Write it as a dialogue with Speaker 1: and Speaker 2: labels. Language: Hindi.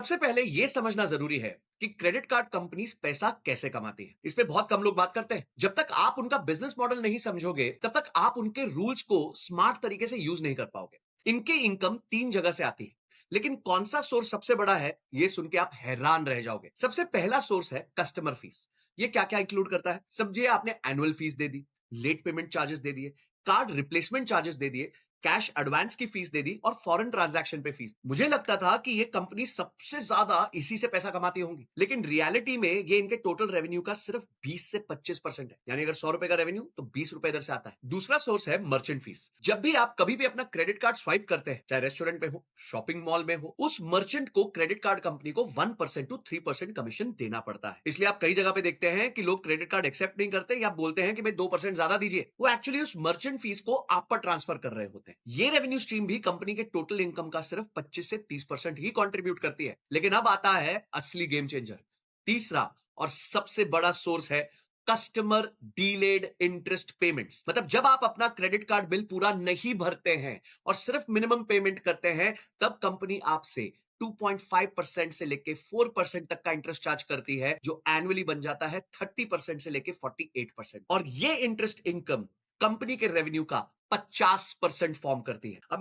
Speaker 1: सबसे पहले यह समझना जरूरी है कि क्रेडिट कार्ड कंपनीज पैसा कैसे कमाती है। इस पे बहुत कम लोग बात करते हैं। जब तक आप उनका बिजनेस मॉडल नहीं समझोगे, तब तक आप उनके रूल्स को स्मार्ट तरीके से यूज नहीं कर पाओगे। इनकी इनकम तीन जगह से आती है, लेकिन कौन सा सोर्स सबसे बड़ा है, यह सुन के आप हैरान रह जाओगे। सबसे पहला सोर्स है कस्टमर फीस। ये क्या क्या इंक्लूड करता है? समझिए आपने एनुअल फीस दे दी, लेट पेमेंट चार्जेस दे दिए, कार्ड रिप्लेसमेंट चार्जेस दे दिए, कैश एडवांस की फीस दे दी और फॉरेन ट्रांजैक्शन पे फीस। मुझे लगता था कि ये कंपनी सबसे ज्यादा इसी से पैसा कमाती होंगी, लेकिन रियलिटी में ये इनके टोटल रेवेन्यू का सिर्फ 20 से 25% है। यानी अगर 100 रुपए का रेवेन्यू तो 20 रुपए इधर से आता है। दूसरा सोर्स है मर्चेंट फीस। जब भी आप कभी भी अपना क्रेडिट कार्ड स्वाइप करते हैं, चाहे रेस्टोरेंट में हो, शॉपिंग मॉल में हो, उस मर्चेंट को क्रेडिट कार्ड कंपनी को 1% टू 3% कमीशन देना पड़ता है। इसलिए आप कई जगह पे देखते हैं कि लोग क्रेडिट कार्ड एक्सेप्ट नहीं करते या बोलते हैं कि भाई 2% ज्यादा दीजिए। वो एक्चुअली उस मर्चेंट फीस को आप पर ट्रांसफर कर रहे होते हैं। ये रेवेन्यू स्ट्रीम भी कंपनी के टोटल इनकम का सिर्फ 25 से 30% ही कंट्रीब्यूट करती है। लेकिन अब आता है असली गेम चेंजर। तीसरा और सबसे बड़ा सोर्स है कस्टमर डीलेड इंटरेस्ट पेमेंट्स। मतलब जब आप अपना क्रेडिट कार्ड बिल पूरा नहीं भरते हैं और सिर्फ मिनिमम पेमेंट करते हैं, तब कंपनी आपसे 2.5% से लेके 4% तक का इंटरेस्ट चार्ज करती है, जो एनुअली बन जाता है 30% से लेके 48%। और ये इंटरेस्ट इनकम कंपनी के रेवेन्यू का 50% फॉर्म करती है। अब